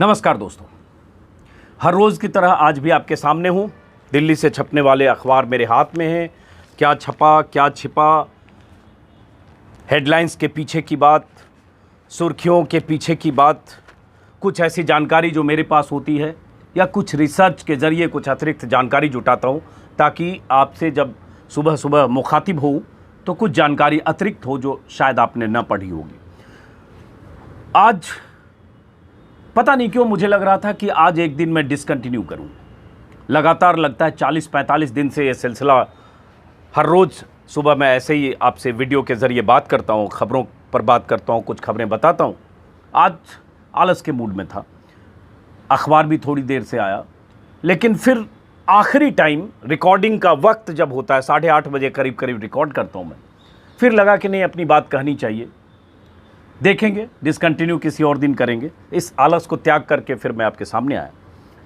नमस्कार दोस्तों, हर रोज़ की तरह आज भी आपके सामने हूँ। दिल्ली से छपने वाले अखबार मेरे हाथ में हैं। क्या छपा क्या छिपा, हेडलाइंस के पीछे की बात, सुर्खियों के पीछे की बात, कुछ ऐसी जानकारी जो मेरे पास होती है या कुछ रिसर्च के ज़रिए कुछ अतिरिक्त जानकारी जुटाता हूँ ताकि आपसे जब सुबह सुबह मुखातिब हो तो कुछ जानकारी अतिरिक्त हो जो शायद आपने न पढ़ी होगी। आज पता नहीं क्यों मुझे लग रहा था कि आज एक दिन मैं डिसकंटिन्यू करूं। लगातार लगता है 40-45 दिन से ये सिलसिला हर रोज़ सुबह मैं ऐसे ही आपसे वीडियो के ज़रिए बात करता हूं, ख़बरों पर बात करता हूं, कुछ खबरें बताता हूं। आज आलस के मूड में था, अखबार भी थोड़ी देर से आया, लेकिन फिर आखिरी टाइम रिकॉर्डिंग का वक्त जब होता है 8:30 बजे करीब रिकॉर्ड करता हूँ मैं, फिर लगा कि नहीं अपनी बात कहनी चाहिए। देखेंगे, डिसकंटिन्यू किसी और दिन करेंगे। इस आलस को त्याग करके फिर मैं आपके सामने आया।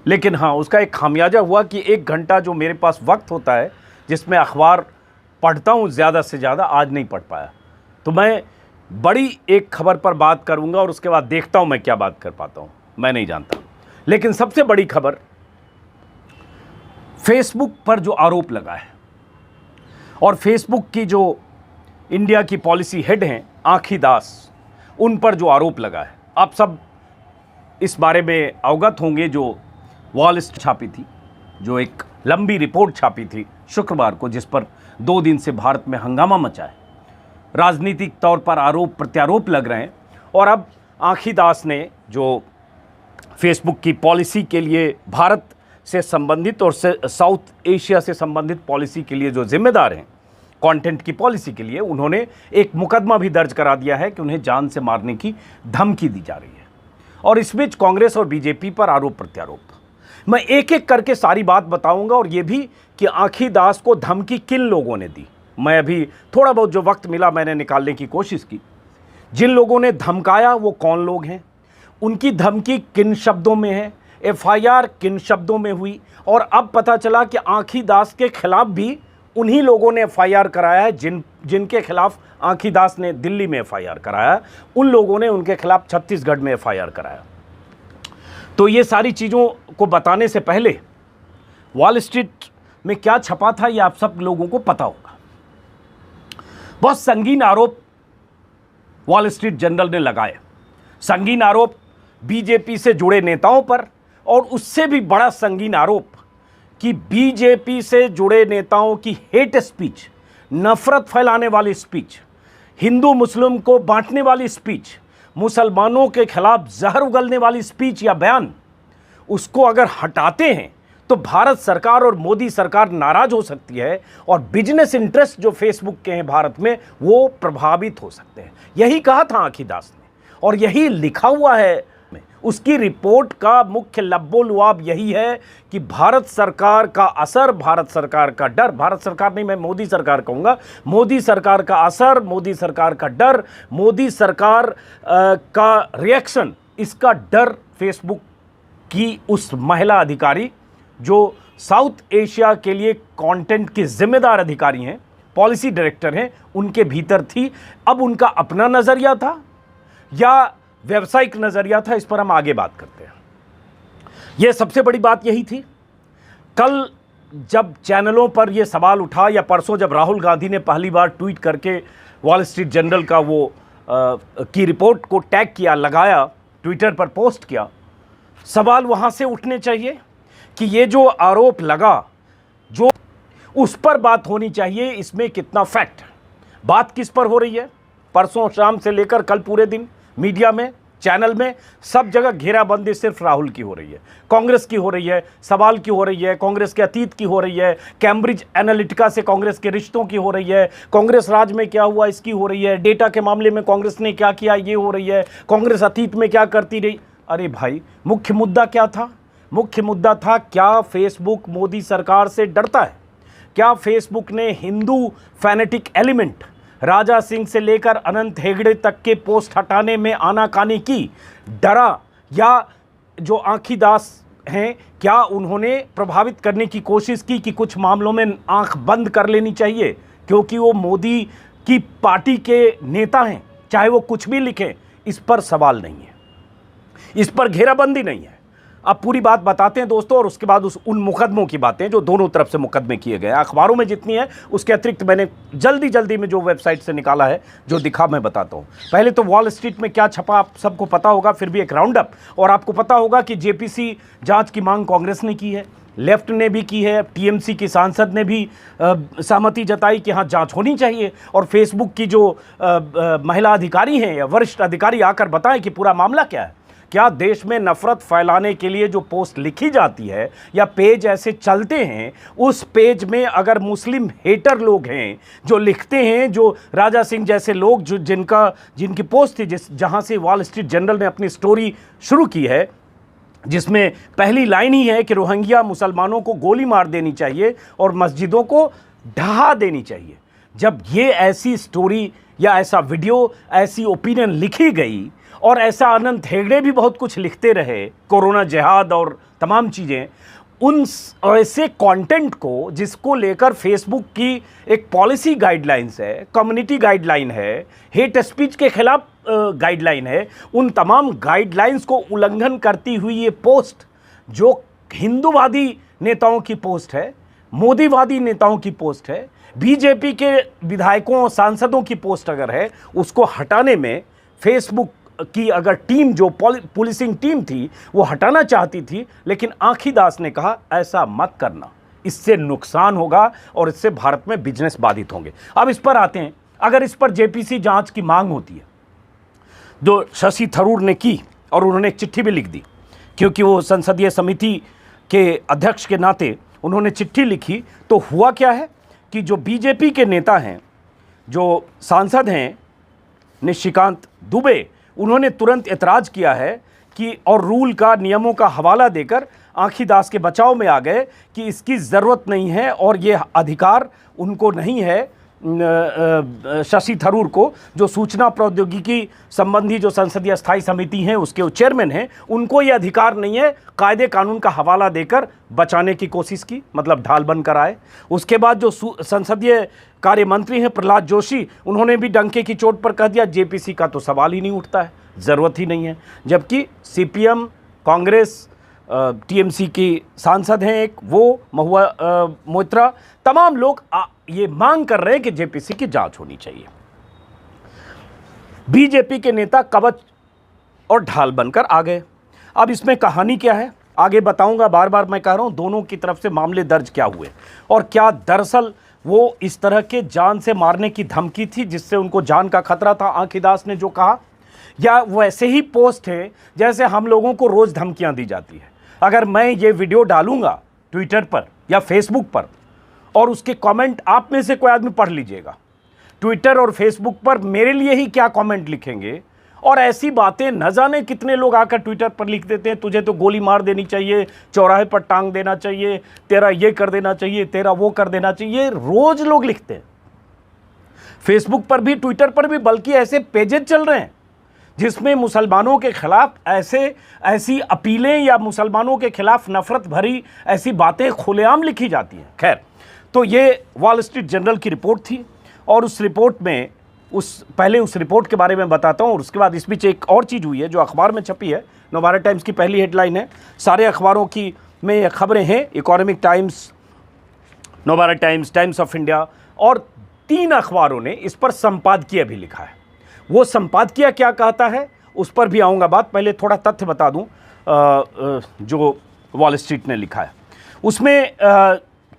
लेकिन हाँ, उसका एक खामियाजा हुआ कि 1 घंटा जो मेरे पास वक्त होता है जिसमें अखबार पढ़ता हूँ ज़्यादा से ज़्यादा, आज नहीं पढ़ पाया। तो मैं बड़ी एक खबर पर बात करूँगा और उसके बाद देखता हूँ मैं क्या बात कर पाता हूँ, मैं नहीं जानता। लेकिन सबसे बड़ी खबर, फेसबुक पर जो आरोप लगा है और फेसबुक की जो इंडिया की पॉलिसी हेड हैं आँखी दास, उन पर जो आरोप लगा है, आप सब इस बारे में अवगत होंगे। जो वॉल स्ट्रीट छापी थी, जो एक लंबी रिपोर्ट छापी थी शुक्रवार को, जिस पर 2 दिन से भारत में हंगामा मचा है, राजनीतिक तौर पर आरोप प्रत्यारोप लग रहे हैं। और अब आँखी दास ने, जो फेसबुक की पॉलिसी के लिए भारत से संबंधित और साउथ एशिया से संबंधित पॉलिसी के लिए जो जिम्मेदार हैं, कंटेंट की पॉलिसी के लिए, उन्होंने एक मुकदमा भी दर्ज करा दिया है कि उन्हें जान से मारने की धमकी दी जा रही है। और इस बीच कांग्रेस और बीजेपी पर आरोप प्रत्यारोप। मैं एक एक करके सारी बात बताऊंगा और ये भी कि आँखी दास को धमकी किन लोगों ने दी। मैं अभी थोड़ा बहुत जो वक्त मिला मैंने निकालने की कोशिश की। जिन लोगों ने धमकाया वो कौन लोग हैं, उनकी धमकी किन शब्दों में है, FIR किन शब्दों में हुई, और अब पता चला कि आँखी दास के खिलाफ भी उन्हीं लोगों ने FIR कराया है जिनके खिलाफ आँखी दास ने दिल्ली में FIR कराया, उन लोगों ने उनके खिलाफ छत्तीसगढ़ में FIR कराया। तो ये सारी चीज़ों को बताने से पहले वॉल स्ट्रीट में क्या छपा था ये आप सब लोगों को पता होगा। बहुत संगीन आरोप वॉल स्ट्रीट जर्नल ने लगाए, संगीन आरोप बीजेपी से जुड़े नेताओं पर, और उससे भी बड़ा संगीन आरोप कि बीजेपी से जुड़े नेताओं की हेट स्पीच, नफरत फैलाने वाली स्पीच, हिंदू मुस्लिम को बांटने वाली स्पीच, मुसलमानों के खिलाफ जहर उगलने वाली स्पीच या बयान, उसको अगर हटाते हैं तो भारत सरकार और मोदी सरकार नाराज हो सकती है और बिजनेस इंटरेस्ट जो फेसबुक के हैं भारत में, वो प्रभावित हो सकते हैं। यही कहा था आँखी दास ने और यही लिखा हुआ है। उसकी रिपोर्ट का मुख्य लब्बो-लुआब यही है कि भारत सरकार का असर, भारत सरकार का डर, भारत सरकार नहीं, मैं मोदी सरकार कहूँगा, मोदी सरकार का असर, मोदी सरकार का डर, मोदी सरकार का रिएक्शन, इसका डर फेसबुक की उस महिला अधिकारी जो साउथ एशिया के लिए कंटेंट की जिम्मेदार अधिकारी हैं, पॉलिसी डायरेक्टर हैं, उनके भीतर थी। अब उनका अपना नज़रिया था या व्यावसायिक नज़रिया था, इस पर हम आगे बात करते हैं। यह सबसे बड़ी बात यही थी। कल जब चैनलों पर यह सवाल उठा, या परसों जब राहुल गांधी ने पहली बार ट्वीट करके वॉल स्ट्रीट जर्नल का वो की रिपोर्ट को टैग किया, लगाया, ट्विटर पर पोस्ट किया, सवाल वहाँ से उठने चाहिए कि ये जो आरोप लगा, जो उस पर बात होनी चाहिए, इसमें कितना फैक्ट, बात किस पर हो रही है। परसों शाम से लेकर कल पूरे दिन मीडिया में, चैनल में, सब जगह घेराबंदी सिर्फ राहुल की हो रही है, कांग्रेस की हो रही है, सवाल की हो रही है, कांग्रेस के अतीत की हो रही है, कैम्ब्रिज एनालिटिका से कांग्रेस के रिश्तों की हो रही है, कांग्रेस राज में क्या हुआ इसकी हो रही है, डेटा के मामले में कांग्रेस ने क्या किया ये हो रही है, कांग्रेस अतीत में क्या करती रही। अरे भाई, मुख्य मुद्दा क्या था? मुख्य मुद्दा था, क्या फेसबुक मोदी सरकार से डरता है? क्या फेसबुक ने हिंदू फैनेटिक एलिमेंट राजा सिंह से लेकर अनंत हेगड़े तक के पोस्ट हटाने में आनाकानी की, डरा? या जो आँखी दास हैं, क्या उन्होंने प्रभावित करने की कोशिश की कि कुछ मामलों में आंख बंद कर लेनी चाहिए क्योंकि वो मोदी की पार्टी के नेता हैं, चाहे वो कुछ भी लिखें, इस पर सवाल नहीं है। इस पर घेराबंदी नहीं है। अब पूरी बात बताते हैं दोस्तों, और उसके बाद उन मुकदमों की बातें जो दोनों तरफ से मुकदमे किए गए हैं। अखबारों में जितनी है उसके अतिरिक्त मैंने जल्दी में जो वेबसाइट से निकाला है, जो दिखा, मैं बताता हूं। पहले तो वॉल स्ट्रीट में क्या छपा आप सबको पता होगा, फिर भी एक राउंड अप। और आपको पता होगा कि जेपीसी जांच की मांग कांग्रेस ने की है, लेफ्ट ने भी की है, टीएमसी की सांसद ने भी सहमति जताई कि हाँ जांच होनी चाहिए। और फेसबुक की जो महिला अधिकारी हैं या वरिष्ठ अधिकारी आकर बताएं कि पूरा मामला क्या है। क्या देश में नफरत फैलाने के लिए जो पोस्ट लिखी जाती है या पेज ऐसे चलते हैं, उस पेज में अगर मुस्लिम हेटर लोग हैं जो लिखते हैं, जो राजा सिंह जैसे लोग जो जिनकी पोस्ट थी जहां से वॉल स्ट्रीट जर्नल ने अपनी स्टोरी शुरू की है, जिसमें पहली लाइन ही है कि रोहिंग्या मुसलमानों को गोली मार देनी चाहिए और मस्जिदों को ढहा देनी चाहिए। जब ये ऐसी स्टोरी या ऐसा वीडियो, ऐसी ओपिनियन लिखी गई, और ऐसा अनंत हेगड़े भी बहुत कुछ लिखते रहे, कोरोना जिहाद और तमाम चीज़ें, उन ऐसे कंटेंट को जिसको लेकर फेसबुक की एक पॉलिसी गाइडलाइंस है, कम्युनिटी गाइडलाइन है, हेट स्पीच के खिलाफ गाइडलाइन है, उन तमाम गाइडलाइंस को उल्लंघन करती हुई ये पोस्ट, जो हिंदूवादी नेताओं की पोस्ट है, मोदीवादी नेताओं की पोस्ट है, बीजेपी के विधायकों और सांसदों की पोस्ट अगर है, उसको हटाने में फेसबुक की अगर टीम, जो पुलिसिंग टीम थी, वो हटाना चाहती थी, लेकिन आँखी दास ने कहा ऐसा मत करना, इससे नुकसान होगा और इससे भारत में बिजनेस बाधित होंगे। अब इस पर आते हैं। अगर इस पर जेपीसी जांच की मांग होती है, जो शशि थरूर ने की, और उन्होंने एक चिट्ठी भी लिख दी, क्योंकि वो संसदीय समिति के अध्यक्ष के नाते उन्होंने चिट्ठी लिखी, तो हुआ क्या है कि जो बीजेपी के नेता हैं, जो सांसद हैं निशिकांत दुबे, उन्होंने तुरंत एतराज़ किया है कि, और रूल का, नियमों का हवाला देकर आँखी दास के बचाव में आ गए कि इसकी ज़रूरत नहीं है और ये अधिकार उनको नहीं है। शशि थरूर को, जो सूचना प्रौद्योगिकी संबंधी जो संसदीय स्थायी समिति हैं उसके चेयरमैन हैं, उनको ये अधिकार नहीं है। कायदे कानून का हवाला देकर बचाने की कोशिश की, मतलब ढाल बनकर आए। उसके बाद जो संसदीय कार्य मंत्री हैं प्रहलाद जोशी, उन्होंने भी डंके की चोट पर कह दिया जेपीसी का तो सवाल ही नहीं उठता है, ज़रूरत ही नहीं है। जबकि सीपीएम, कांग्रेस, टीएमसी की सांसद हैं एक, वो महुआ मोइत्रा, तमाम लोग ये मांग कर रहे हैं कि जेपीसी की जांच होनी चाहिए। बीजेपी के नेता कवच और ढाल बनकर आ गए। अब इसमें कहानी क्या है आगे बताऊंगा। बार बार मैं कह रहा हूं दोनों की तरफ से मामले दर्ज क्या हुए, और क्या दरअसल वो इस तरह के जान से मारने की धमकी थी जिससे उनको जान का खतरा था, आँखी दास ने जो कहा, या वैसे ही पोस्ट है जैसे हम लोगों को रोज़ धमकियां दी जाती है। अगर मैं ये वीडियो डालूंगा ट्विटर पर या फेसबुक पर, और उसके कमेंट आप में से कोई आदमी पढ़ लीजिएगा, ट्विटर और फेसबुक पर मेरे लिए ही क्या कमेंट लिखेंगे, और ऐसी बातें न जाने कितने लोग आकर ट्विटर पर लिख देते हैं, तुझे तो गोली मार देनी चाहिए, चौराहे पर टांग देना चाहिए, तेरा ये कर देना चाहिए, तेरा वो कर देना चाहिए, रोज लोग लिखते हैं। फेसबुक पर भी, ट्विटर पर भी, बल्कि ऐसे पेजेज चल रहे हैं जिसमें मुसलमानों के खिलाफ ऐसी अपीलें या मुसलमानों के खिलाफ नफरत भरी ऐसी बातें खुलेआम लिखी जाती हैं। खैर, तो ये वॉल स्ट्रीट जर्नल की रिपोर्ट थी, और उस रिपोर्ट में पहले उस रिपोर्ट के बारे में बताता हूँ, और उसके बाद इस बीच एक और चीज़ हुई है जो अखबार में छपी है। नवभारत टाइम्स की पहली हेडलाइन है, सारे अखबारों की में ये खबरें हैं, economic times, Navbharat times, times of India, और 3 अखबारों ने इस पर संपादकीय भी लिखा है। वो संपादकीय क्या कहता है उस पर भी आऊँगा बात। पहले थोड़ा तथ्य बता दूँ जो वॉल स्ट्रीट ने लिखा है। उसमें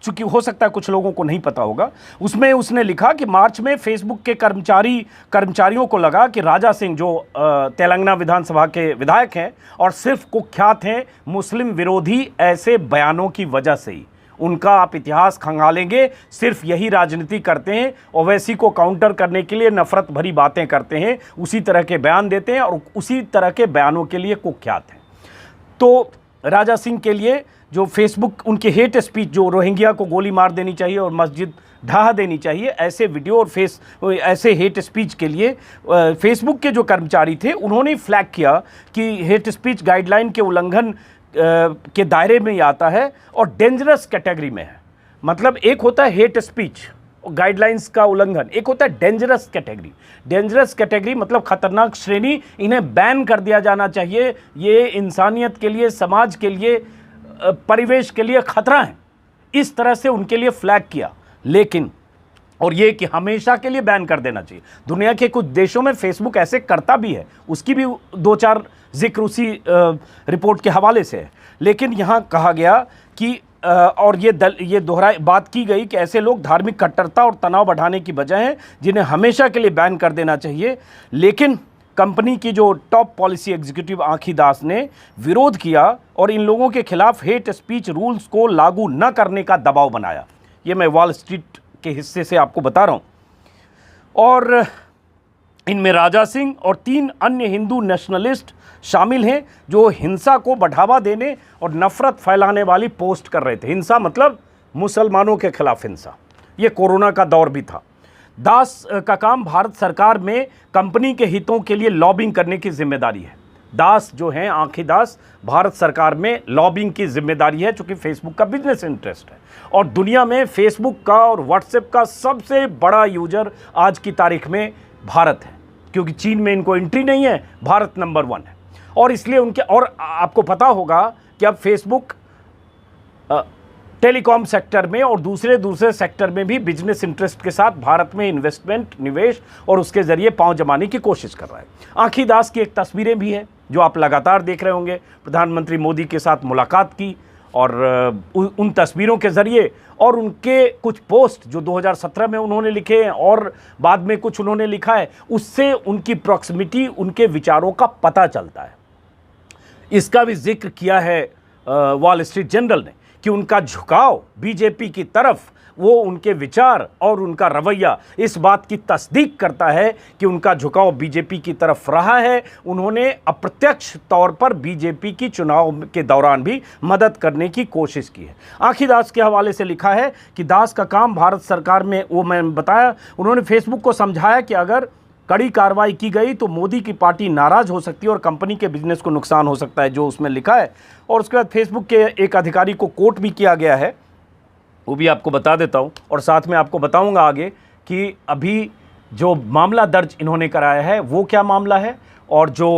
चूँकि हो सकता है कुछ लोगों को नहीं पता होगा, उसमें उसने लिखा कि मार्च में फेसबुक के कर्मचारियों को लगा कि राजा सिंह, जो तेलंगाना विधानसभा के विधायक हैं और सिर्फ कुख्यात हैं मुस्लिम विरोधी ऐसे बयानों की वजह से ही, उनका आप इतिहास खंगालेंगे, सिर्फ यही राजनीति करते हैं, ओवैसी को काउंटर करने के लिए नफरत भरी बातें करते हैं, उसी तरह के बयान देते हैं और उसी तरह के बयानों के लिए कुख्यात हैं। तो राजा सिंह के लिए जो फेसबुक, उनके हेट स्पीच, जो रोहिंग्या को गोली मार देनी चाहिए और मस्जिद ढहा देनी चाहिए, ऐसे वीडियो और ऐसे हेट स्पीच के लिए फेसबुक के जो कर्मचारी थे उन्होंने फ्लैग किया कि हेट स्पीच गाइडलाइन के उल्लंघन के दायरे में ही आता है और डेंजरस कैटेगरी में है। मतलब एक होता है हेट स्पीच गाइडलाइंस का उल्लंघन, एक होता है डेंजरस कैटेगरी। डेंजरस कैटेगरी मतलब खतरनाक श्रेणी, इन्हें बैन कर दिया जाना चाहिए, ये इंसानियत के लिए, समाज के लिए, परिवेश के लिए खतरा है, इस तरह से उनके लिए फ्लैग किया। लेकिन और ये कि हमेशा के लिए बैन कर देना चाहिए। दुनिया के कुछ देशों में फेसबुक ऐसे करता भी है, उसकी भी 2-4 जिक्र उसी रिपोर्ट के हवाले से है। लेकिन यहाँ कहा गया कि और ये दोहराई बात की गई कि ऐसे लोग धार्मिक कट्टरता और तनाव बढ़ाने की वजह हैं जिन्हें हमेशा के लिए बैन कर देना चाहिए। लेकिन कंपनी की जो टॉप पॉलिसी एग्जीक्यूटिव आँखी दास ने विरोध किया और इन लोगों के खिलाफ हेट स्पीच रूल्स को लागू न करने का दबाव बनाया। ये मैं वॉल स्ट्रीट के हिस्से से आपको बता रहा हूँ। और इनमें राजा सिंह और 3 अन्य हिंदू नेशनलिस्ट शामिल हैं जो हिंसा को बढ़ावा देने और नफरत फैलाने वाली पोस्ट कर रहे थे। हिंसा मतलब मुसलमानों के खिलाफ हिंसा। ये कोरोना का दौर भी था। दास का काम भारत सरकार में कंपनी के हितों के लिए लॉबिंग करने की जिम्मेदारी है। दास जो हैं, आँखी दास, भारत सरकार में लॉबिंग की जिम्मेदारी है, चूंकि फेसबुक का बिजनेस इंटरेस्ट है। और दुनिया में फेसबुक का और व्हाट्सएप का सबसे बड़ा यूजर आज की तारीख में भारत है, क्योंकि चीन में इनको एंट्री नहीं है, भारत नंबर 1 है। और इसलिए उनके, और आपको पता होगा कि अब फेसबुक टेलीकॉम सेक्टर में और दूसरे सेक्टर में भी बिजनेस इंटरेस्ट के साथ भारत में इन्वेस्टमेंट, निवेश और उसके जरिए पांव जमाने की कोशिश कर रहा है। आँखी दास की एक तस्वीरें भी हैं जो आप लगातार देख रहे होंगे। प्रधानमंत्री मोदी के साथ मुलाकात की और उन तस्वीरों के जरिए और उनके कुछ पोस्ट जो 2017 में उन्होंने लिखे हैं और बाद में कुछ उन्होंने लिखा है, उससे उनकी प्रॉक्सिमिटी, उनके विचारों का पता चलता है। इसका भी जिक्र किया है वॉल स्ट्रीट जर्नल ने कि उनका झुकाव बीजेपी की तरफ, वो उनके विचार और उनका रवैया इस बात की तस्दीक करता है कि उनका झुकाव बीजेपी की तरफ रहा है। उन्होंने अप्रत्यक्ष तौर पर बीजेपी की चुनाव के दौरान भी मदद करने की कोशिश की है। आँखी दास के हवाले से लिखा है कि दास का काम भारत सरकार में, वो मैं बताया, उन्होंने फेसबुक को समझाया कि अगर कड़ी कार्रवाई की गई तो मोदी की पार्टी नाराज हो सकती है और कंपनी के बिजनेस को नुकसान हो सकता है, जो उसमें लिखा है। और उसके बाद फेसबुक के एक अधिकारी को कोर्ट भी किया गया है, वो भी आपको बता देता हूँ। और साथ में आपको बताऊँगा आगे कि अभी जो मामला दर्ज इन्होंने कराया है वो क्या मामला है और जो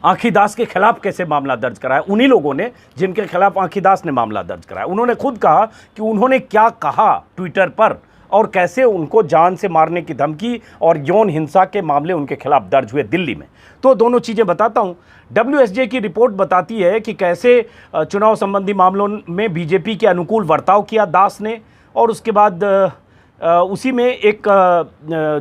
आँखी दास के खिलाफ कैसे मामला दर्ज कराया, उन्हीं लोगों ने जिनके खिलाफ आँखी दास ने मामला दर्ज कराया। उन्होंने खुद कहा कि उन्होंने क्या कहा ट्विटर पर और कैसे उनको जान से मारने की धमकी और यौन हिंसा के मामले उनके खिलाफ दर्ज हुए दिल्ली में। तो दोनों चीज़ें बताता हूँ। WSJ की रिपोर्ट बताती है कि कैसे चुनाव संबंधी मामलों में बीजेपी के अनुकूल बर्ताव किया दास ने। और उसके बाद उसी में एक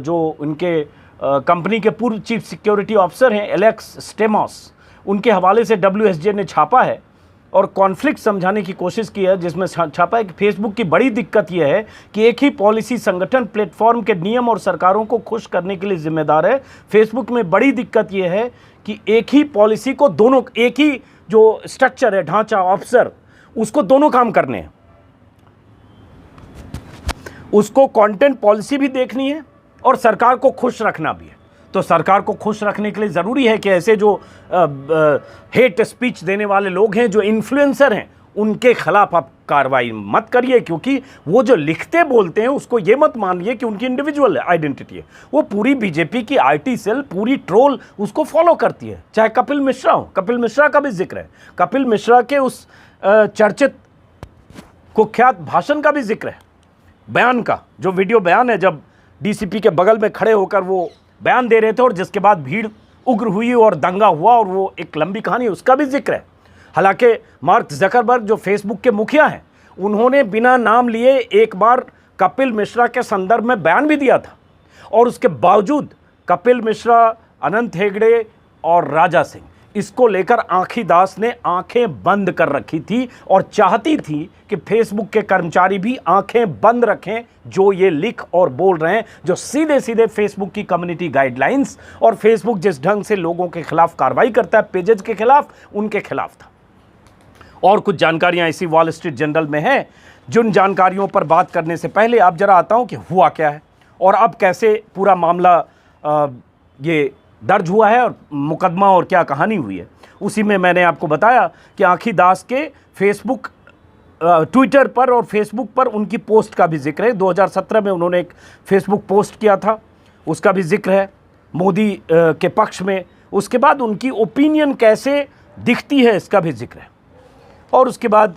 जो उनके कंपनी के पूर्व चीफ सिक्योरिटी ऑफिसर हैं एलेक्स स्टेमॉस, उनके हवाले से WSJ ने छापा है और कॉन्फ्लिक्ट समझाने की कोशिश की है, जिसमें छापा है कि फेसबुक की बड़ी दिक्कत यह है कि एक ही पॉलिसी संगठन प्लेटफॉर्म के नियम और सरकारों को खुश करने के लिए जिम्मेदार है। फेसबुक में बड़ी दिक्कत यह है कि एक ही पॉलिसी को दोनों, एक ही जो स्ट्रक्चर है, ढांचा, ऑफिसर, उसको दोनों काम करने हैं। उसको कंटेंट पॉलिसी भी देखनी है और सरकार को खुश रखना भी है। तो सरकार को खुश रखने के लिए ज़रूरी है कि ऐसे जो हेट स्पीच देने वाले लोग हैं, जो इन्फ्लुएंसर हैं, उनके खिलाफ आप कार्रवाई मत करिए, क्योंकि वो जो लिखते बोलते हैं उसको ये मत मानिए कि उनकी इंडिविजुअल आइडेंटिटी है। वो पूरी बीजेपी की IT सेल, पूरी ट्रोल उसको फॉलो करती है। चाहे कपिल मिश्रा हो, कपिल मिश्रा का भी जिक्र है, कपिल मिश्रा के उस चर्चित कुख्यात भाषण का भी जिक्र है, बयान का, जो वीडियो बयान है जब DCP के बगल में खड़े होकर वो बयान दे रहे थे और जिसके बाद भीड़ उग्र हुई और दंगा हुआ, और वो एक लंबी कहानी, उसका भी जिक्र है। हालांकि मार्क ज़करबर्ग जो फेसबुक के मुखिया हैं, उन्होंने बिना नाम लिए एक बार कपिल मिश्रा के संदर्भ में बयान भी दिया था, और उसके बावजूद कपिल मिश्रा, अनंत हेगड़े और राजा सिंह, इसको लेकर आँखी दास ने आंखें बंद कर रखी थी और चाहती थी कि फेसबुक के कर्मचारी भी आंखें बंद रखें जो ये लिख और बोल रहे हैं, जो सीधे सीधे फेसबुक की कम्युनिटी गाइडलाइंस और फेसबुक जिस ढंग से लोगों के खिलाफ कार्रवाई करता है, पेजेस के खिलाफ, उनके खिलाफ था। और कुछ जानकारियां इसी वॉल स्ट्रीट जर्नल में हैं, जिन जानकारियों पर बात करने से पहले आप जरा आता हूं कि हुआ क्या है और अब कैसे पूरा मामला ये दर्ज हुआ है और मुकदमा और क्या कहानी हुई है। उसी में मैंने आपको बताया कि आँखी दास के फेसबुक ट्विटर पर और फेसबुक पर उनकी पोस्ट का भी जिक्र है। 2017 में उन्होंने एक फेसबुक पोस्ट किया था, उसका भी जिक्र है मोदी के पक्ष में। उसके बाद उनकी ओपिनियन कैसे दिखती है इसका भी जिक्र है। और उसके बाद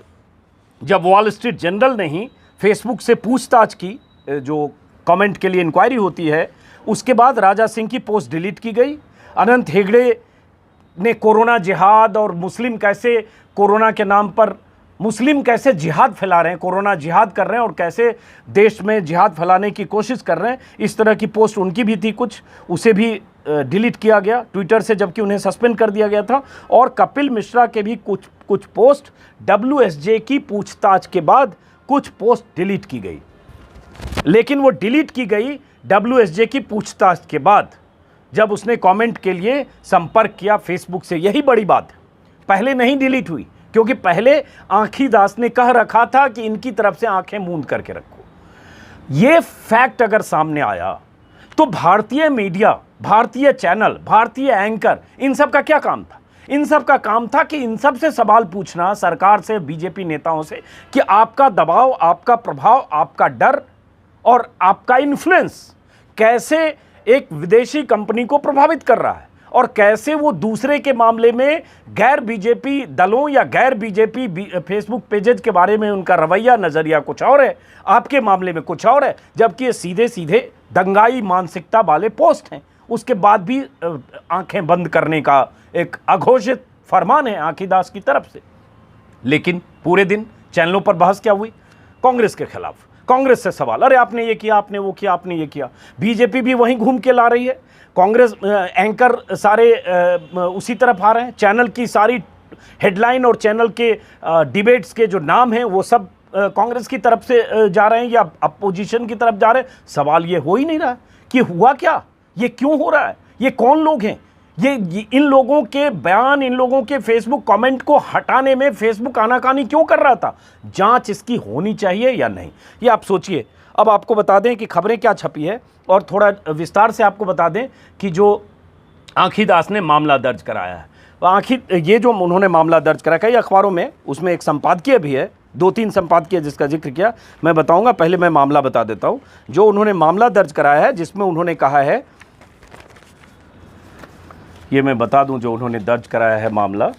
जब वॉल स्ट्रीट जर्नल ने ही फेसबुक से पूछताछ की, जो कमेंट के लिए इंक्वायरी होती है, उसके बाद राजा सिंह की पोस्ट डिलीट की गई। अनंत हेगड़े ने कोरोना जिहाद और मुस्लिम कैसे कोरोना के नाम पर मुस्लिम कैसे जिहाद फैला रहे हैं, कोरोना जिहाद कर रहे हैं और कैसे देश में जिहाद फैलाने की कोशिश कर रहे हैं, इस तरह की पोस्ट उनकी भी थी कुछ, उसे भी डिलीट किया गया ट्विटर से, जबकि उन्हें सस्पेंड कर दिया गया था। और कपिल मिश्रा के भी कुछ पोस्ट WSJ की पूछताछ के बाद कुछ पोस्ट डिलीट की गई, लेकिन वो डिलीट की गई WSJ की पूछताछ के बाद, जब उसने कमेंट के लिए संपर्क किया फेसबुक से। यही बड़ी बात है, पहले नहीं डिलीट हुई, क्योंकि पहले आँखी दास ने कह रखा था कि इनकी तरफ से आंखें मूंद करके रखो। ये फैक्ट अगर सामने आया तो भारतीय मीडिया, भारतीय चैनल, भारतीय एंकर, इन सब का क्या काम था? इन सब का काम था कि इन सब से सवाल पूछना सरकार से, बीजेपी नेताओं से, कि आपका दबाव, आपका प्रभाव, आपका डर और आपका इन्फ्लुएंस कैसे एक विदेशी कंपनी को प्रभावित कर रहा है और कैसे वो दूसरे के मामले में गैर बीजेपी दलों या गैर बीजेपी फेसबुक पेजेज के बारे में उनका रवैया, नज़रिया कुछ और है, आपके मामले में कुछ और है, जबकि ये सीधे सीधे दंगाई मानसिकता वाले पोस्ट हैं। उसके बाद भी आंखें बंद करने का एक अघोषित फरमान है आँखी दास की तरफ से। लेकिन पूरे दिन चैनलों पर बहस क्या हुई? कांग्रेस के खिलाफ, कांग्रेस से सवाल, अरे आपने ये किया, आपने वो किया, आपने ये किया। बीजेपी भी वहीं घूम के ला रही है, कांग्रेस एंकर सारे उसी तरफ आ रहे हैं, चैनल की सारी हेडलाइन और चैनल के डिबेट्स के जो नाम हैं वो सब कांग्रेस की तरफ से जा रहे हैं या अपोजिशन की तरफ जा रहे हैं। सवाल ये हो ही नहीं रहा कि हुआ क्या, ये क्यों हो रहा है, ये कौन लोग हैं, ये इन लोगों के बयान, इन लोगों के फेसबुक कमेंट को हटाने में फेसबुक आनाकानी क्यों कर रहा था? जांच इसकी होनी चाहिए या नहीं, ये आप सोचिए। अब आपको बता दें कि खबरें क्या छपी है और थोड़ा विस्तार से आपको बता दें कि जो आँखी दास ने मामला दर्ज कराया है, ये जो उन्होंने मामला दर्ज कराया कई अखबारों में, उसमें एक संपादकीय भी है, 2-3 संपादकीय जिसका जिक्र किया, मैं बताऊंगा। पहले मैं मामला बता देता हूं। जो उन्होंने मामला दर्ज कराया है, जिसमें उन्होंने कहा है, ये मैं बता दूं, जो उन्होंने दर्ज कराया है मामला,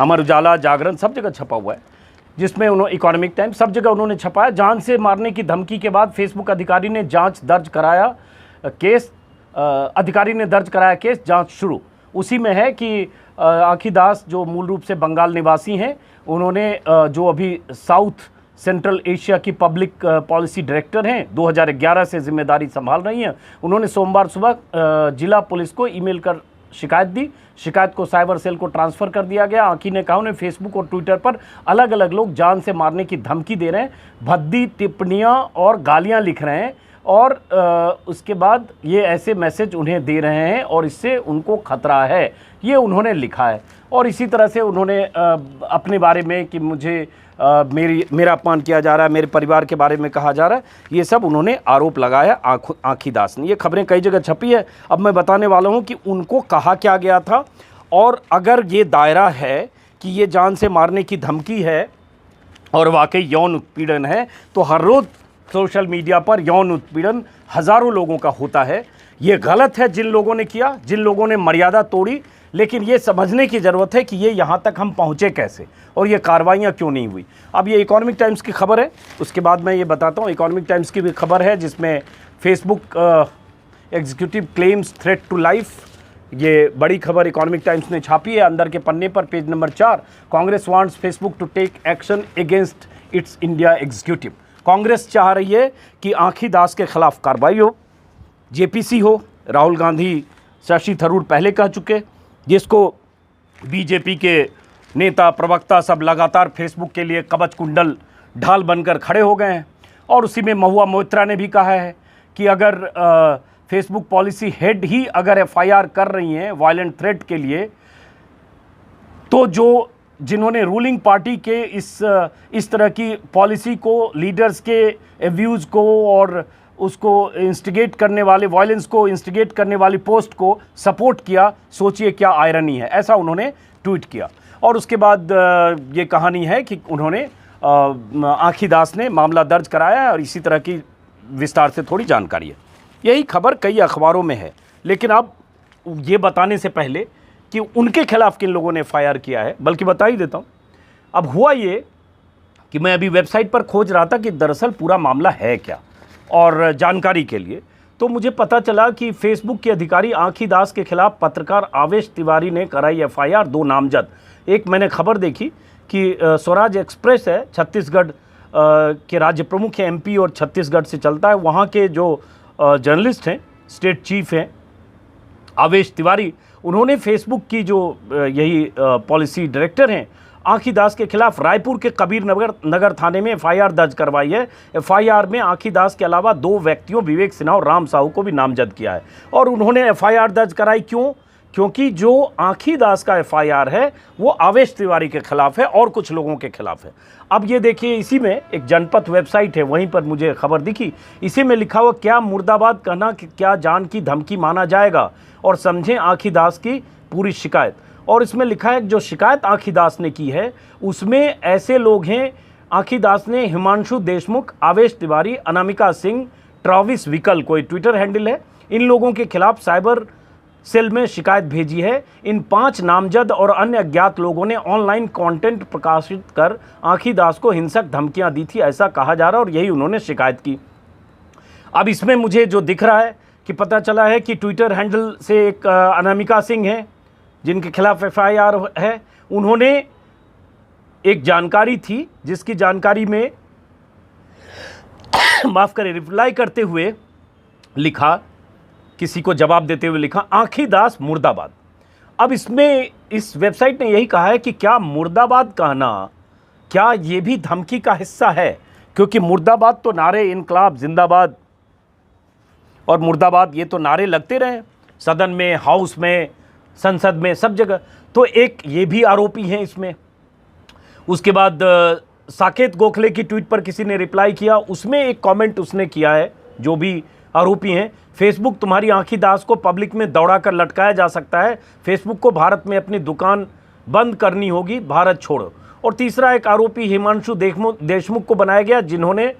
अमर उजाला, जागरण, सब जगह छपा हुआ है, जिसमें उन्होंने इकोनॉमिक टाइम्स, सब जगह उन्होंने छपाया। जान से मारने की धमकी के बाद फेसबुक अधिकारी ने जांच दर्ज कराया केस, अधिकारी ने दर्ज कराया केस, जांच शुरू। उसी में है कि आँखी दास जो मूल रूप से बंगाल निवासी हैं, उन्होंने जो अभी साउथ सेंट्रल एशिया की पब्लिक पॉलिसी डायरेक्टर हैं, 2011 से जिम्मेदारी संभाल रही हैं, उन्होंने सोमवार सुबह जिला पुलिस को ईमेल कर शिकायत दी। शिकायत को साइबर सेल को ट्रांसफ़र कर दिया गया। आँखी ने कहा उन्हें फेसबुक और ट्विटर पर अलग अलग लोग जान से मारने की धमकी दे रहे हैं, भद्दी टिप्पणियाँ और गालियाँ लिख रहे हैं और उसके बाद ये ऐसे मैसेज उन्हें दे रहे हैं और इससे उनको खतरा है, ये उन्होंने लिखा है। और इसी तरह से उन्होंने अपने बारे में कि मुझे मेरा अपमान किया जा रहा है, मेरे परिवार के बारे में कहा जा रहा है, ये सब उन्होंने आरोप लगाया आँखी दास ने। ये खबरें कई जगह छपी है। अब मैं बताने वाला हूँ कि उनको कहा क्या गया था, और अगर ये दायरा है कि ये जान से मारने की धमकी है और वाकई यौन उत्पीड़न है, तो हर रोज़ सोशल मीडिया पर यौन उत्पीड़न हज़ारों लोगों का होता है। ये गलत है जिन लोगों ने किया, जिन लोगों ने मर्यादा तोड़ी, लेकिन ये समझने की ज़रूरत है कि ये यहाँ तक हम पहुँचे कैसे और ये कार्रवाइयाँ क्यों नहीं हुई। अब ये इकोनॉमिक टाइम्स की खबर है, उसके बाद मैं ये बताता हूँ। इकोनॉमिक टाइम्स की भी खबर है जिसमें Facebook executive claims threat to life, ये बड़ी खबर इकोनॉमिक टाइम्स ने छापी है अंदर के पन्ने पर, page number 4। Congress wants Facebook to take action against its India executive. Congress चाह रही है कि आँखी दास के खिलाफ कार्रवाई हो, जेपीसी हो। राहुल गांधी, शशि थरूर पहले कह चुके, जिसको बीजेपी के नेता, प्रवक्ता सब लगातार फेसबुक के लिए कवच कुंडल ढाल बनकर खड़े हो गए हैं। और उसी में महुआ मोइत्रा ने भी कहा है कि अगर फेसबुक पॉलिसी हेड ही अगर एफआईआर कर रही हैं वायलेंट थ्रेट के लिए, तो जो जिन्होंने रूलिंग पार्टी के इस तरह की पॉलिसी को, लीडर्स के एव्यूज़ को और उसको इंस्टिगेट करने वाले, वायलेंस को इंस्टिगेट करने वाली पोस्ट को सपोर्ट किया, सोचिए क्या आयरनी है, ऐसा उन्होंने ट्वीट किया। और उसके बाद ये कहानी है कि उन्होंने आँखी दास ने मामला दर्ज कराया है और इसी तरह की विस्तार से थोड़ी जानकारी है। यही खबर कई अखबारों में है, लेकिन अब ये बताने से पहले कि उनके खिलाफ किन लोगों ने एफआईआर किया है, बल्कि बता ही देता हूँ। अब हुआ ये कि मैं अभी वेबसाइट पर खोज रहा था कि दरअसल पूरा मामला है क्या, और जानकारी के लिए तो मुझे पता चला कि फेसबुक के अधिकारी आँखी दास के खिलाफ पत्रकार आवेश तिवारी ने कराई एफआईआर। 2 नामजद, एक मैंने खबर देखी कि स्वराज एक्सप्रेस है, छत्तीसगढ़ के राज्य प्रमुख है, एमपी और छत्तीसगढ़ से चलता है, वहाँ के जो जर्नलिस्ट हैं, स्टेट चीफ हैं आवेश तिवारी, उन्होंने फेसबुक की जो यही पॉलिसी डायरेक्टर हैं आँखी दास के खिलाफ रायपुर के कबीर नगर थाने में एफआईआर दर्ज करवाई है। एफआईआर में आँखी दास के अलावा 2 व्यक्तियों विवेक सिन्हा और राम साहू को भी नामजद किया है। और उन्होंने एफआईआर दर्ज कराई क्यों? क्योंकि जो आँखी दास का एफआईआर है वो आवेश तिवारी के खिलाफ है और कुछ लोगों के खिलाफ है। अब ये देखिए, इसी में एक जनपथ वेबसाइट है, वहीं पर मुझे खबर दिखी, इसी में लिखा हुआ क्या मुर्दाबाद कहना कि क्या जान की धमकी माना जाएगा, और समझें आँखी दास की पूरी शिकायत। और इसमें लिखा है जो शिकायत आँखी दास ने की है उसमें ऐसे लोग हैं, आँखी दास ने हिमांशु देशमुख, आवेश तिवारी, अनामिका सिंह, ट्रॉविस विकल, कोई ट्विटर हैंडल है, इन लोगों के खिलाफ साइबर सेल में शिकायत भेजी है। इन 5 नामजद और अन्य अज्ञात लोगों ने ऑनलाइन कंटेंट प्रकाशित कर आँखी दास को हिंसक धमकियां दी थी, ऐसा कहा जा रहा है, और यही उन्होंने शिकायत की। अब इसमें मुझे जो दिख रहा है कि पता चला है कि ट्विटर हैंडल से एक अनामिका सिंह है जिनके खिलाफ एफआईआर है, उन्होंने एक जानकारी थी जिसकी जानकारी में माफ़ करें, रिप्लाई करते हुए लिखा, किसी को जवाब देते हुए लिखा, आँखी दास मुर्दाबाद। अब इसमें इस वेबसाइट ने यही कहा है कि क्या मुर्दाबाद कहना, क्या ये भी धमकी का हिस्सा है? क्योंकि मुर्दाबाद तो नारे इनकलाब जिंदाबाद और मुर्दाबाद ये तो नारे लगते रहे सदन में, हाउस में, संसद में, सब जगह। तो एक ये भी आरोपी हैं इसमें। उसके बाद साकेत गोखले की ट्वीट पर किसी ने रिप्लाई किया, उसमें एक कमेंट उसने किया है, जो भी आरोपी हैं, फेसबुक तुम्हारी आँखी दास को पब्लिक में दौड़ा कर लटकाया जा सकता है, फेसबुक को भारत में अपनी दुकान बंद करनी होगी, भारत छोड़ो। और तीसरा एक आरोपी हिमांशु देशमुख को बनाया गया, जिन्होंने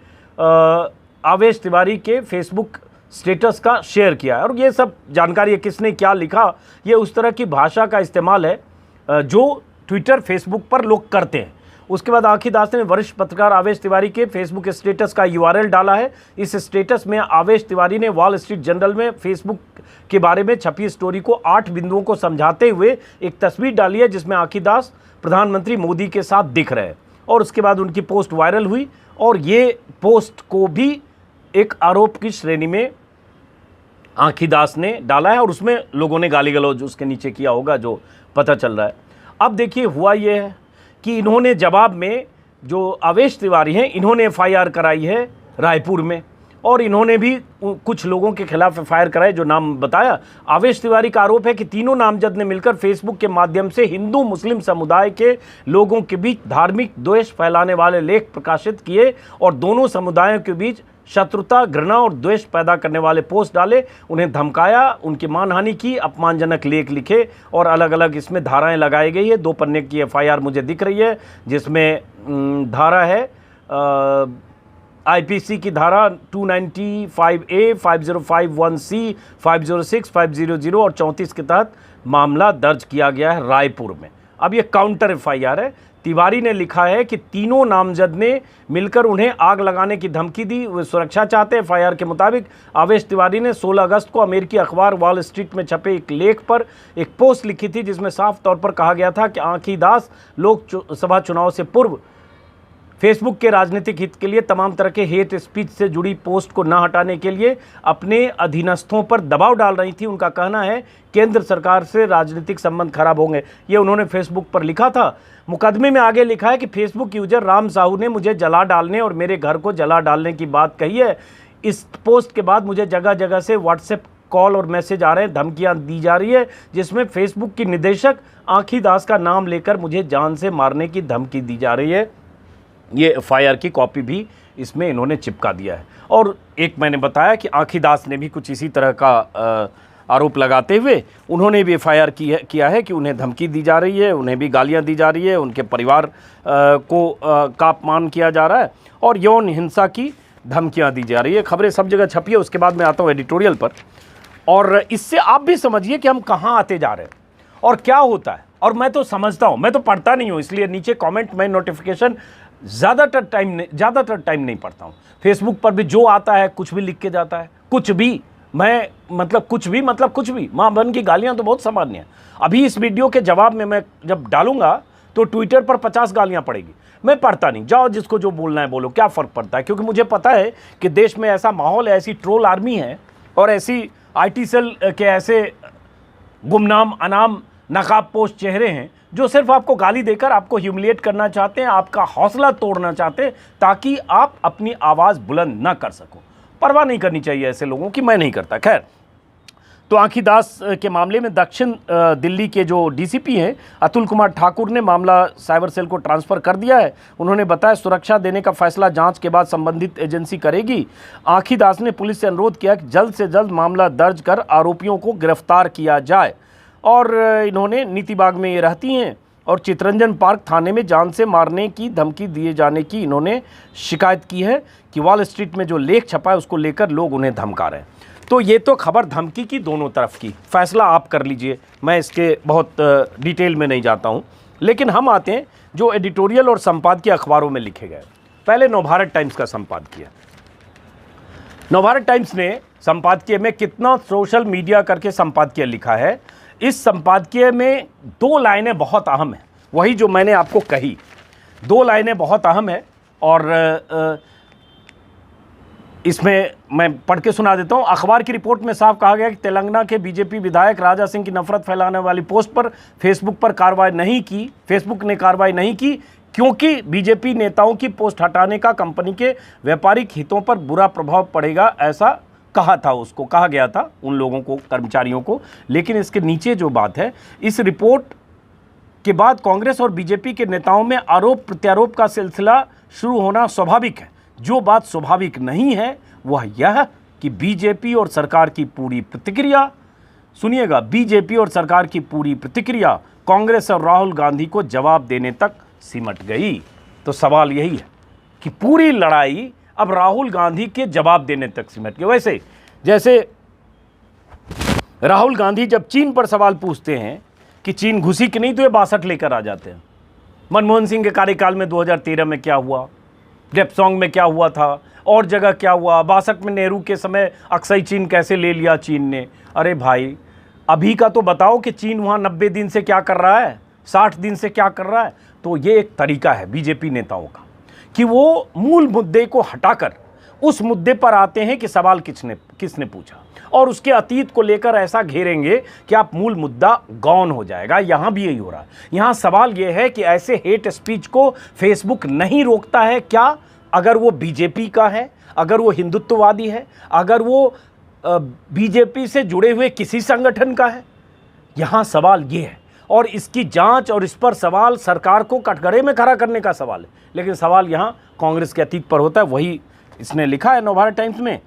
आवेश तिवारी के फेसबुक स्टेटस का शेयर किया है। और ये सब जानकारी है, किसने क्या लिखा, ये उस तरह की भाषा का इस्तेमाल है जो ट्विटर फेसबुक पर लोग करते हैं। उसके बाद आँखी दास ने वरिष्ठ पत्रकार आवेश तिवारी के फेसबुक स्टेटस का यूआरएल डाला है। इस स्टेटस में आवेश तिवारी ने वॉल स्ट्रीट जर्नल में फेसबुक के बारे में छपी स्टोरी को 8 बिंदुओं को समझाते हुए एक तस्वीर डाली है जिसमें आँखी दास प्रधानमंत्री मोदी के साथ दिख रहे हैं। और उसके बाद उनकी पोस्ट वायरल हुई और ये पोस्ट को भी एक आरोप की श्रेणी में आँखी दास ने डाला है और उसमें लोगों ने गाली गलौज उसके नीचे किया होगा, जो पता चल रहा है। अब देखिए, हुआ ये है कि इन्होंने जवाब में, जो आवेश तिवारी हैं, इन्होंने एफआईआर कराई है रायपुर में, और इन्होंने भी कुछ लोगों के खिलाफ एफआईआर कराई जो नाम बताया। आवेश तिवारी का आरोप है कि तीनों नामजद ने मिलकर फेसबुक के माध्यम से हिंदू मुस्लिम समुदाय के लोगों के बीच धार्मिक द्वेष फैलाने वाले लेख प्रकाशित किए और दोनों समुदायों के बीच शत्रुता, घृणा और द्वेष पैदा करने वाले पोस्ट डाले, उन्हें धमकाया, उनकी मानहानि की, अपमानजनक लेख लिखे और अलग अलग इसमें धाराएं लगाई गई है। 2 पन्ने की एफआईआर मुझे दिख रही है, जिसमें धारा है आईपीसी की धारा 295A, 5051C, 506, 500 और 34 के तहत मामला दर्ज किया गया है रायपुर में। अब ये काउंटर एफआईआर है। तिवारी ने लिखा है कि तीनों नामजद ने मिलकर उन्हें आग लगाने की धमकी दी, वे सुरक्षा चाहते हैं। एफआईआर के मुताबिक आवेश तिवारी ने 16 अगस्त को अमेरिकी अखबार वॉल स्ट्रीट में छपे एक लेख पर एक पोस्ट लिखी थी जिसमें साफ तौर पर कहा गया था कि आँखी दास लोकसभा चुनाव से पूर्व फेसबुक के राजनीतिक हित के लिए तमाम तरह के हेट स्पीच से जुड़ी पोस्ट को न हटाने के लिए अपने अधीनस्थों पर दबाव डाल रही थी। उनका कहना है केंद्र सरकार से राजनीतिक संबंध खराब होंगे, ये उन्होंने फेसबुक पर लिखा था। मुकदमे में आगे लिखा है कि फेसबुक यूजर राम साहू ने मुझे जला डालने और मेरे घर को जला डालने की बात कही है। इस पोस्ट के बाद मुझे जगह जगह से व्हाट्सएप कॉल और मैसेज आ रहे हैं, धमकियां दी जा रही है, जिसमें फेसबुक की निदेशक आँखी दास का नाम लेकर मुझे जान से मारने की धमकी दी जा रही है। ये एफआईआर की कॉपी भी इसमें इन्होंने चिपका दिया है। और एक मैंने बताया कि आँखी दास ने भी कुछ इसी तरह का आरोप लगाते हुए उन्होंने भी एफआईआर किया है कि उन्हें धमकी दी जा रही है, उन्हें भी गालियां दी जा रही है, उनके परिवार का अपमान किया जा रहा है और यौन हिंसा की धमकियां दी जा रही है। खबरें सब जगह छपी है। उसके बाद मैं आता हूँ एडिटोरियल पर, और इससे आप भी समझिए कि हम कहाँ आते जा रहे हैं और क्या होता है। और मैं तो समझता हूँ, मैं तो पढ़ता नहीं हूँ, इसलिए नीचे कमेंट में नोटिफिकेशन ज़्यादातर टाइम नहीं पढ़ता हूँ। फेसबुक पर भी जो आता है कुछ भी लिख के जाता है, कुछ भी, मैं मतलब कुछ भी माँ बहन की गालियाँ तो बहुत सामान्य हैं। अभी इस वीडियो के जवाब में मैं जब डालूंगा तो ट्विटर पर 50 गालियाँ पड़ेगी। मैं पढ़ता नहीं, जाओ जिसको जो बोलना है बोलो, क्या फ़र्क पड़ता है, क्योंकि मुझे पता है कि देश में ऐसा माहौल है, ऐसी ट्रोल आर्मी है और ऐसी IT सेल के ऐसे गुमनाम अनाम नकाबपोश चेहरे हैं जो सिर्फ आपको गाली देकर आपको ह्यूमिलिएट करना चाहते हैं, आपका हौसला तोड़ना चाहते हैं ताकि आप अपनी आवाज़ बुलंद ना कर सको। परवाह नहीं करनी चाहिए ऐसे लोगों की, मैं नहीं करता। खैर, तो आँखी दास के मामले में दक्षिण दिल्ली के जो DCP हैं अतुल कुमार ठाकुर ने मामला साइबर सेल को ट्रांसफ़र कर दिया है। उन्होंने बताया सुरक्षा देने का फैसला जांच के बाद संबंधित एजेंसी करेगी। आँखी दास ने पुलिस से अनुरोध किया कि जल्द से जल्द मामला दर्ज कर आरोपियों को गिरफ्तार किया जाए। और इन्होंने नीतिबाग में ये रहती हैं और चितरंजन पार्क थाने में जान से मारने की धमकी दिए जाने की इन्होंने शिकायत की है कि वॉल स्ट्रीट में जो लेख छपा है उसको लेकर लोग उन्हें धमका रहे हैं। तो ये तो खबर धमकी की दोनों तरफ की, फैसला आप कर लीजिए, मैं इसके बहुत डिटेल में नहीं जाता हूँ। लेकिन हम आते हैं जो एडिटोरियल और संपादकीय अखबारों में लिखे गए। पहले नवभारत टाइम्स का संपादकीय। नवभारत टाइम्स ने संपादकीय में कितना सोशल मीडिया करके संपादकीय लिखा है। इस संपादकीय में 2 लाइनें बहुत अहम हैं, वही जो मैंने आपको कही, 2 लाइनें बहुत अहम है और इसमें मैं पढ़ के सुना देता हूँ। अखबार की रिपोर्ट में साफ कहा गया कि तेलंगाना के बीजेपी विधायक राजा सिंह की नफरत फैलाने वाली पोस्ट पर फेसबुक ने कार्रवाई नहीं की क्योंकि बीजेपी नेताओं की पोस्ट हटाने का कंपनी के व्यापारिक हितों पर बुरा प्रभाव पड़ेगा, ऐसा कहा गया था उन लोगों को, कर्मचारियों को। लेकिन इसके नीचे जो बात है, इस रिपोर्ट के बाद कांग्रेस और बीजेपी के नेताओं में आरोप प्रत्यारोप का सिलसिला शुरू होना स्वाभाविक है। जो बात स्वाभाविक नहीं है वह यह कि बीजेपी और सरकार की पूरी प्रतिक्रिया, सुनिएगा, बीजेपी और सरकार की पूरी प्रतिक्रिया कांग्रेस और राहुल गांधी को जवाब देने तक सिमट गई। तो सवाल यही है कि पूरी लड़ाई अब राहुल गांधी के जवाब देने तक सिमट गई। वैसे जैसे राहुल गांधी जब चीन पर सवाल पूछते हैं कि चीन घुसी कि नहीं, तो ये 62 लेकर आ जाते हैं। मनमोहन सिंह के कार्यकाल में 2013 में क्या हुआ, डेप्सोंग में क्या हुआ था, और जगह क्या हुआ, 62 में नेहरू के समय अक्साई चीन कैसे ले लिया चीन ने। अरे भाई, अभी का तो बताओ कि चीन वहाँ 90 दिन से क्या कर रहा है, 60 दिन से क्या कर रहा है। तो ये एक तरीका है बीजेपी नेताओं का कि वो मूल मुद्दे को हटाकर उस मुद्दे पर आते हैं कि सवाल किसने पूछा, और उसके अतीत को लेकर ऐसा घेरेंगे कि आप मूल मुद्दा गौन हो जाएगा। यहाँ भी यही हो रहा है। यहाँ सवाल ये है कि ऐसे हेट स्पीच को फेसबुक नहीं रोकता है क्या? अगर वो बीजेपी का है, अगर वो हिंदुत्ववादी है, अगर वो बीजेपी से जुड़े हुए किसी संगठन का है, यहाँ सवाल ये है। और इसकी जांच और इस पर सवाल सरकार को कटघरे में खड़ा करने का सवाल है। लेकिन सवाल यहाँ कांग्रेस के अतीत पर होता है, वही इसने लिखा है नवभारत टाइम्स में।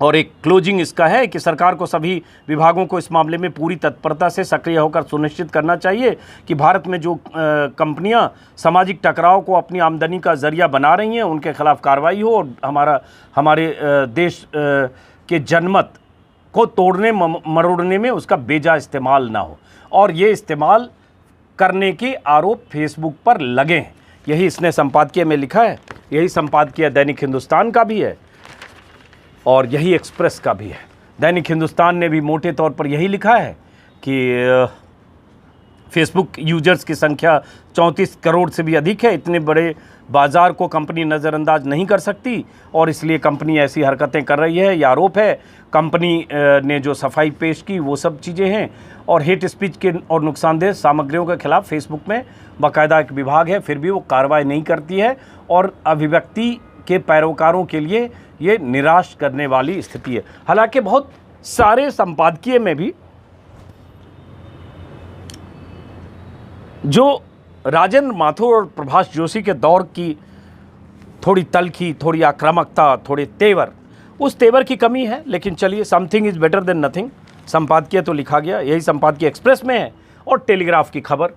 और एक क्लोजिंग इसका है कि सरकार को सभी विभागों को इस मामले में पूरी तत्परता से सक्रिय होकर सुनिश्चित करना चाहिए कि भारत में जो कंपनियां सामाजिक टकराव को अपनी आमदनी का जरिया बना रही हैं उनके खिलाफ कार्रवाई हो और हमारे देश के जनमत को तोड़ने मरोड़ने में उसका बेजा इस्तेमाल ना हो। और ये इस्तेमाल करने के आरोप फेसबुक पर लगे हैं। यही इसने संपादकीय में लिखा है। यही संपादकीय दैनिक हिंदुस्तान का भी है और यही एक्सप्रेस का भी है। दैनिक हिंदुस्तान ने भी मोटे तौर पर यही लिखा है कि फेसबुक यूजर्स की संख्या 34 करोड़ से भी अधिक है। इतने बड़े बाज़ार को कंपनी नज़रअंदाज नहीं कर सकती और इसलिए कंपनी ऐसी हरकतें कर रही है, यह आरोप है। कंपनी ने जो सफाई पेश की वो सब चीज़ें हैं। और हेट स्पीच के और नुकसानदेह सामग्रियों के खिलाफ फेसबुक में बाकायदा एक विभाग है, फिर भी वो कार्रवाई नहीं करती है और अभिव्यक्ति के पैरोकारों के लिए ये निराश करने वाली स्थिति है। हालांकि बहुत सारे संपादकीय में भी जो राजेंद्र माथुर और प्रभाष जोशी के दौर की थोड़ी तल्खी, थोड़ी आक्रामकता, थोड़े तेवर, उस तेवर की कमी है। लेकिन चलिए, something is better than nothing. संपादकीय तो लिखा गया, यही संपादकीय एक्सप्रेस में है। और टेलीग्राफ की खबर,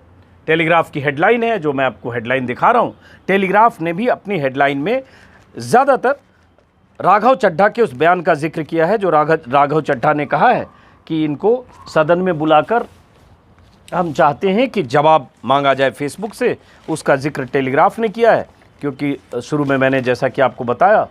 टेलीग्राफ की हेडलाइन है, जो मैं आपको हेडलाइन दिखा रहा हूँ। टेलीग्राफ ने भी अपनी हेडलाइन में ज़्यादातर राघव चड्ढा के उस बयान का जिक्र किया है जो राघव चड्ढा ने कहा है कि इनको सदन में बुलाकर हम चाहते हैं कि जवाब मांगा जाए फेसबुक से। उसका जिक्र टेलीग्राफ ने किया है, क्योंकि शुरू में मैंने जैसा कि आपको बताया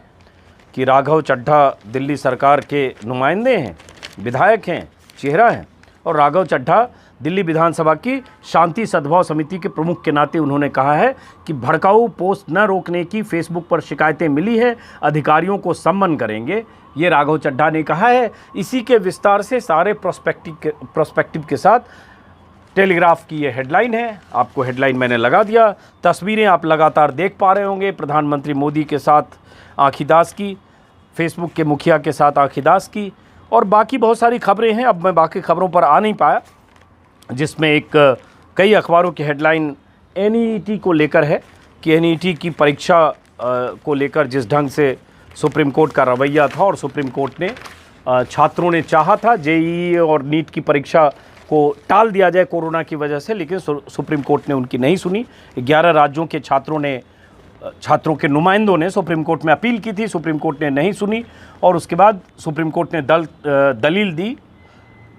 कि राघव चड्ढा दिल्ली सरकार के नुमाइंदे हैं, विधायक हैं, चेहरा हैं। और राघव चड्ढा दिल्ली विधानसभा की शांति सद्भाव समिति के प्रमुख के नाते उन्होंने कहा है कि भड़काऊ पोस्ट न रोकने की फेसबुक पर शिकायतें मिली है, अधिकारियों को सम्मन करेंगे, ये राघव चड्ढा ने कहा है। इसी के विस्तार से सारे प्रोस्पेक्टिव के साथ टेलीग्राफ की ये हेडलाइन है। आपको हेडलाइन मैंने लगा दिया। तस्वीरें आप लगातार देख पा रहे होंगे, प्रधानमंत्री मोदी के साथ आँखीदास की, फेसबुक के मुखिया के साथ आँखीदास की, और बाकी बहुत सारी खबरें हैं। अब मैं बाकी खबरों पर आ नहीं पाया, जिसमें एक कई अखबारों की हेडलाइन NEET को लेकर है कि NEET की परीक्षा को लेकर जिस ढंग से सुप्रीम कोर्ट का रवैया था, और सुप्रीम कोर्ट ने छात्रों ने चाहा था JEE और नीट की परीक्षा को टाल दिया जाए कोरोना की वजह से, लेकिन सुप्रीम कोर्ट ने उनकी नहीं सुनी। 11 राज्यों के छात्रों के नुमाइंदों ने सुप्रीम कोर्ट में अपील की थी, सुप्रीम कोर्ट ने नहीं सुनी। और उसके बाद सुप्रीम कोर्ट ने दलील दी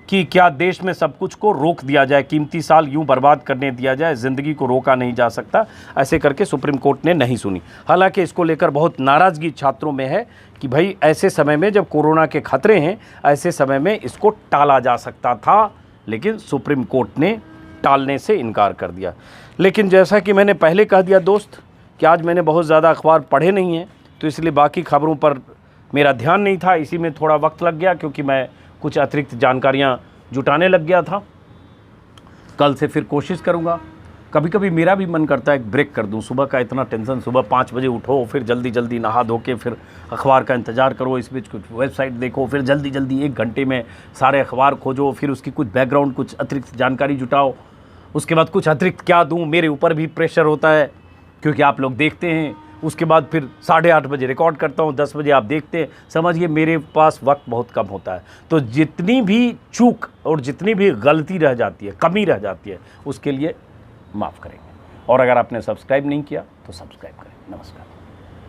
कि क्या देश में सब कुछ को रोक दिया जाए, कीमती साल यूं बर्बाद करने दिया जाए, ज़िंदगी को रोका नहीं जा सकता, ऐसे करके सुप्रीम कोर्ट ने नहीं सुनी। हालांकि इसको लेकर बहुत नाराज़गी छात्रों में है कि भाई ऐसे समय में जब कोरोना के खतरे हैं, ऐसे समय में इसको टाला जा सकता था, लेकिन सुप्रीम कोर्ट ने टालने से इनकार कर दिया। लेकिन जैसा कि मैंने पहले कह दिया दोस्त कि आज मैंने बहुत ज़्यादा अखबार पढ़े नहीं हैं, तो इसलिए बाकी खबरों पर मेरा ध्यान नहीं था। इसी में थोड़ा वक्त लग गया, क्योंकि मैं कुछ अतिरिक्त जानकारियां जुटाने लग गया था। कल से फिर कोशिश करूंगा। कभी कभी मेरा भी मन करता है एक ब्रेक कर दूं। सुबह का इतना टेंशन, सुबह 5 बजे उठो, फिर जल्दी जल्दी नहा धो के फिर अखबार का इंतज़ार करो, इस बीच कुछ वेबसाइट देखो, फिर जल्दी जल्दी 1 घंटे में सारे अखबार खोजो, फिर उसकी कुछ बैकग्राउंड, कुछ अतिरिक्त जानकारी जुटाओ। उसके बाद कुछ अतिरिक्त क्या दूँ, मेरे ऊपर भी प्रेशर होता है, क्योंकि आप लोग देखते हैं। उसके बाद फिर 8:30 बजे रिकॉर्ड करता हूँ, 10 बजे आप देखते हैं। समझिए मेरे पास वक्त बहुत कम होता है, तो जितनी भी चूक और जितनी भी गलती रह जाती है, कमी रह जाती है, उसके लिए माफ़ करेंगे। और अगर आपने सब्सक्राइब नहीं किया तो सब्सक्राइब करें। नमस्कार।